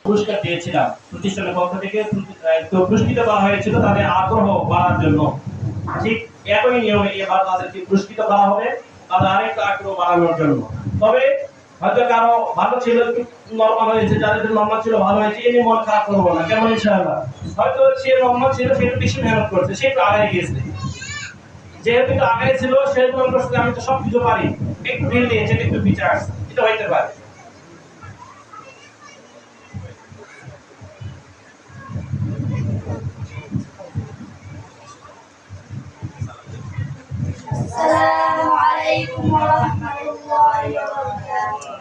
পুরস্কার দিয়েছিলাম প্রতিষ্ঠানের পক্ষ থেকে, তো পুরস্কৃত করা হয়েছিল তাদের আগ্রহ বাড়ার জন্য। ঠিক একই নিয়মে এবার তাদেরকে পুরস্কৃত করা হবে তাদের আরেকটু আগ্রহ বাড়ানোর জন্য। তবে হয়তো কারো ভালো ছিল, একটু নরমাল হয়েছে, যাদের নরমাল ছিল ভালো হয়েছে, এ নিয়ে মন খারাপ করবো না, কেমন ইনশাআল্লাহ। হয়তো সে নরমাল ছিল, সে একটু বেশি মেহনত করছে, সে একটু আগায় গিয়েছে, যেহেতু একটু আগায় ছিল সেহেতু মনে করছে আমি তো সবকিছু পারি, একটু ঢিল দিয়েছে, একটু পিছিয়ে আসছে, এটা হইতে পারে। السلام عليكم ورحمة الله وبركاته.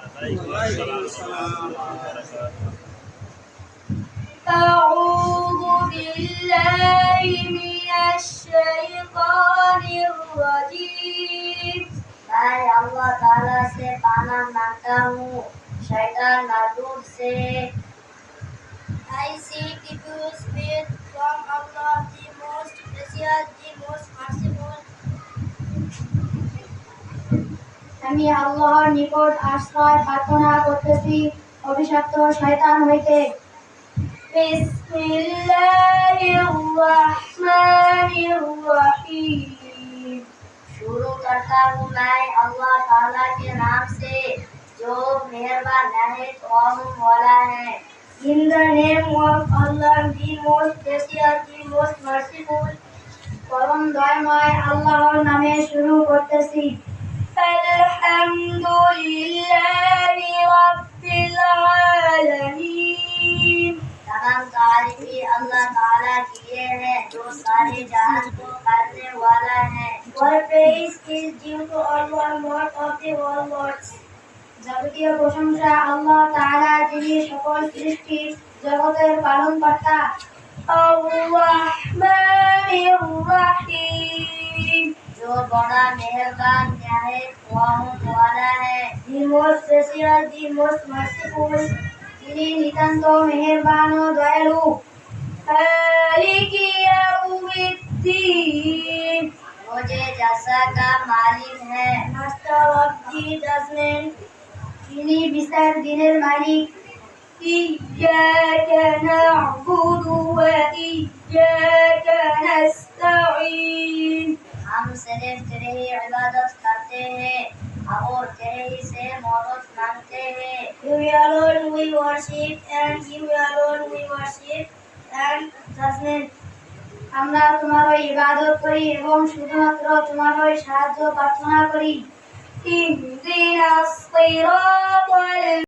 أعوذ بالله من الشيطان الرجيم. मैं अल्लाह ताला से पाना मांगता हूँ शैतान मरदूद से। I seek refuge with from Allah, the most gracious, the most merciful. আমি আল্লাহর নিকট আশ্রয় প্রার্থনা করতেছি অভিশপ্ত শয়তান হইতে। বিসমিল্লাহির রহমানির রহিম। शुरू करता हूँ मैं अल्लाह ताला के नाम से जो मेहरबान निहायत रहम वाला है। In the name of Allah, the most gracious, the most merciful. পরম দয়াময় আল্লাহর নামে শুরু করতেছি। अल्हम्दुलिल्लाहि रब्बिल आलमीन। तमाम तारीफी अल्लाह ताला की है जो सारे जहान को करने वाला है। All praise is due to Allah, Lord of the world lords. যাবতীয় প্রশংসা আল্লাহ তাআলা, যিনি সকল সৃষ্টি জগতের পালনকর্তা। আর-রাহমানির রাহিম। जो बड़ा मेहरबान निहायत रहम वाला है। The most gracious, the most merciful, যিনি নিতান্ত মেহেরবান ও দয়ালু। মালিকি ইয়াউমিদ্দিন। रोजे जज़ा का मालिक है। मास्टर ऑफ द जजमेंट, যিনি বিচার দিনের মালিক। ইয়্যাকা না'বুদু ওয়া ইয়্যাকা নাস্তাঈন। हम सिर्फ तेरे ही इबादत करते हैं और तेरे ही से मदद मांगते हैं। You alone we worship and you alone we worship and judgment. আমরা তোমারই ইবাদত করি এবং শুধুমাত্র তোমারই সাহায্য প্রার্থনা করি। ইহদিনাস সিরাতাল